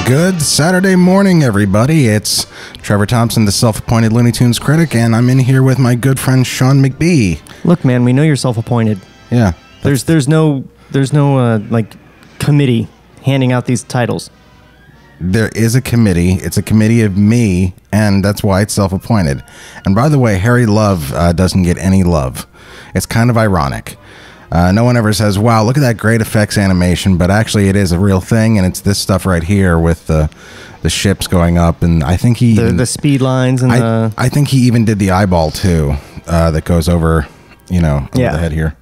Good Saturday morning, everybody. It's Trevor Thompson, the self-appointed Looney Tunes critic, and I'm in here with my good friend Sean McBee. Look, man, we know you're self-appointed. Yeah. There's no like committee handing out these titles. There is a committee. It's a committee of me, and that's why it's self-appointed. And by the way, Harry Love doesn't get any love. It's kind of ironic. No one ever says, wow, look at that great effects animation, but actually it is a real thing, and it's this stuff right here with the ships going up, and I think he... The speed lines and I think he even did the eyeball, too, that goes over, over the head here.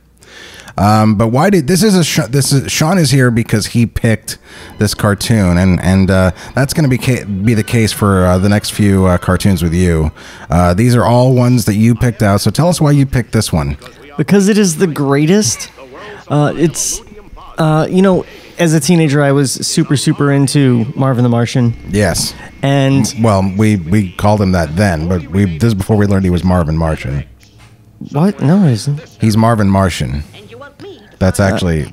But why did... Sean is here because he picked this cartoon, and that's going to be the case for the next few cartoons with you. These are all ones that you picked out, so tell us why you picked this one. Because it is the greatest. As a teenager, I was super into Marvin the Martian. Yes. And well, we called him that then, but this is before we learned he was Marvin Martian. What? No, it isn't. He's Marvin Martian. That's actually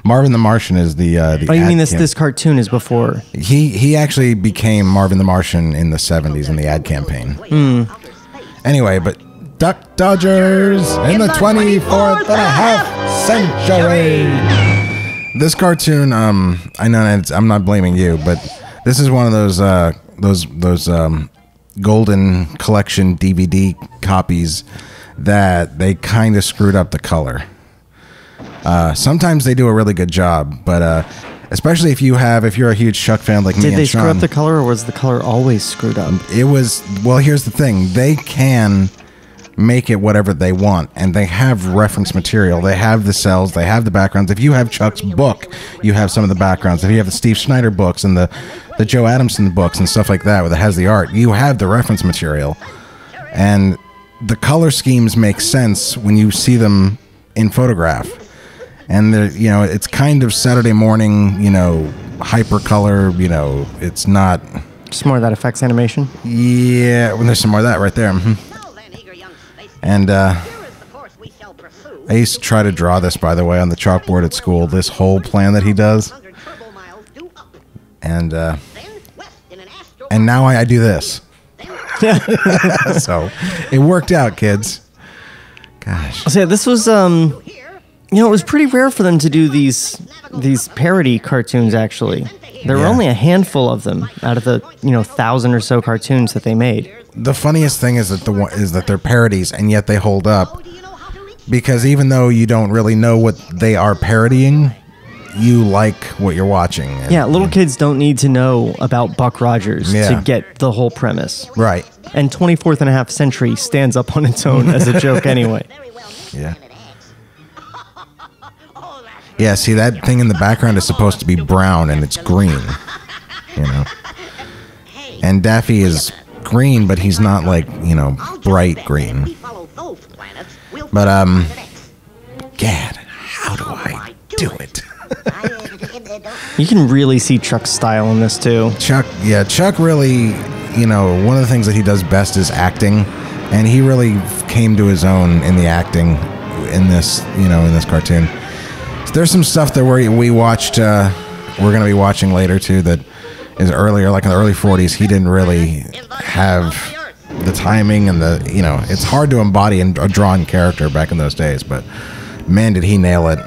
Marvin the Martian is the. Oh, you mean this cartoon is before? He actually became Marvin the Martian in the 70s in the ad campaign. Anyway, but Duck Dodgers in the 24th and a half century. This cartoon, I know I'm not blaming you, but this is one of those golden collection DVD copies that they kind of screwed up the color. Sometimes they do a really good job, but especially if you're a huge Chuck fan like me and Sean. Did they screw up the color, or was the color always screwed up? It was, well, here's the thing. They can make it whatever they want, and they have reference material. They have the cells, they have the backgrounds. If you have Chuck's book, you have some of the backgrounds. If you have the Steve Schneider books and the Joe Adamson books and stuff like that, where it has the art, you have the reference material. And the color schemes make sense when you see them in photograph. And it's kind of Saturday morning, hyper color, it's not... Just more of that effects animation? Yeah, well, there's some more of that right there. And I used to try to draw this, by the way, on the chalkboard at school, this whole plan that he does. And now I do this. So it worked out, kids. Gosh. So yeah, this was, it was pretty rare for them to do these parody cartoons, actually. There were only a handful of them out of the 1,000 or so cartoons that they made. The funniest thing is that they're parodies, and yet they hold up. Because even though you don't really know what they are parodying, you like what you're watching. Yeah, little kids don't need to know about Buck Rogers to get the whole premise. Right. And 24th and a half century stands up on its own as a joke anyway. Yeah. Yeah, see, that thing in the background is supposed to be brown, and it's green. And Daffy is green, but he's not like, bright green. But, Gad, how do I do it? You can really see Chuck's style in this, too. Chuck really, one of the things that he does best is acting, and he really came to his own in the acting in this, in this cartoon. So there's some stuff that we watched, we're going to be watching later, too, that is earlier, like in the early 40s. He didn't really have the timing and it's hard to embody a drawn character back in those days, but man, did he nail it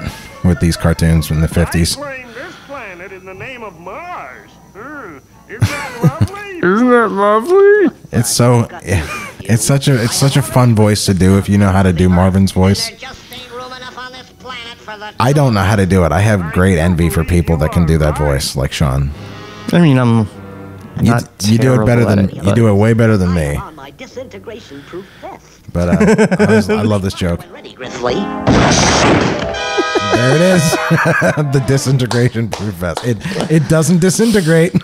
with these cartoons in the 50s. This planet in the name of Mars. Isn't that lovely? Isn't that lovely? It's such a fun voice to do if you know how to do Marvin's voice. I don't know how to do it. I have great envy for people that can do that voice, like Sean. I mean, I'm not you do it better than you do it way better than me. But I love this joke. There it is. The disintegration proof vest. It doesn't disintegrate.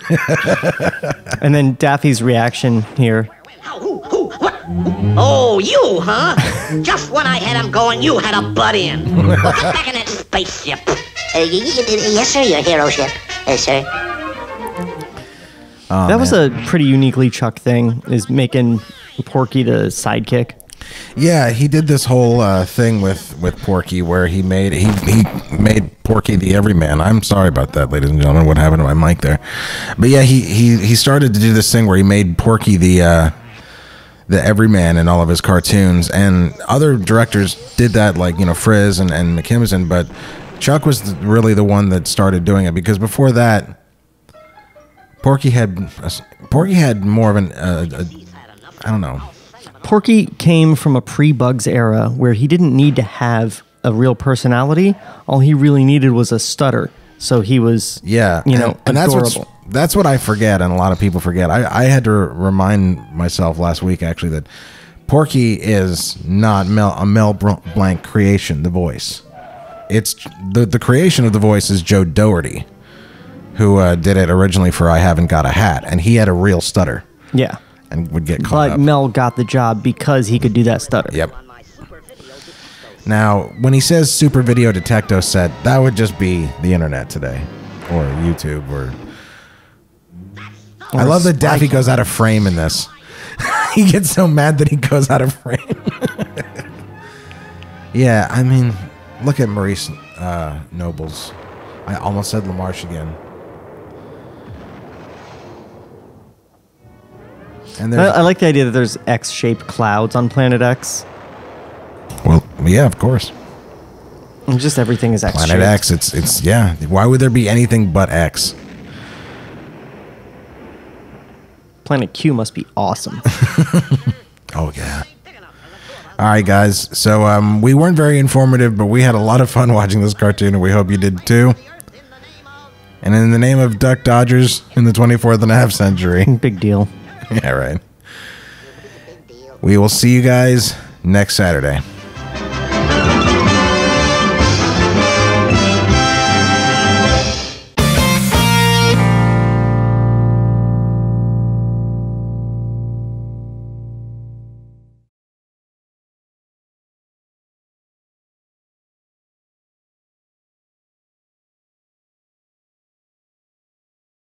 And then Daffy's reaction here. Oh, you, huh? Just when I had him going, you had a butt in. Well, get back in that spaceship. Yes, sir, your hero ship. Yes, sir. That was a pretty uniquely Chuck thing, is making Porky the sidekick. Yeah, he did this whole thing with Porky where he made Porky the Everyman. I'm sorry about that, ladies and gentlemen. What happened to my mic there? But yeah, he started to do this thing where he made Porky the Everyman in all of his cartoons, and other directors did that, like, you know, Frizz and McKimson, but Chuck was really the one that started doing it, because before that, Porky had more of an I don't know. Porky came from a pre-Bugs era where he didn't need to have a real personality. All he really needed was a stutter. So he was, adorable. That's what I forget, and a lot of people forget. I had to remind myself last week, actually, that Porky is not a Mel Blanc creation, the voice. It's the creation of the voice is Joe Doherty, who did it originally for I Haven't Got a Hat, and he had a real stutter. Yeah. And would get caught up. But Mel got the job because he could do that stutter. Yep. Now, when he says Super Video Detecto Set, that would just be the internet today, or YouTube, or I love that Daffy goes out of frame in this. He gets so mad that he goes out of frame. Yeah, I mean, look at Maurice Nobles. I almost said LaMarche again. And I like the idea that there's X-shaped clouds on Planet X. Well, yeah, of course. And just everything is X-shaped. Planet X, it's yeah. Why would there be anything but X? Planet Q must be awesome. Oh, yeah. All right, guys. So we weren't very informative, but we had a lot of fun watching this cartoon, and we hope you did too. And in the name of Duck Dodgers in the 24th and a half century. Big deal. Yeah, right. We will see you guys next Saturday.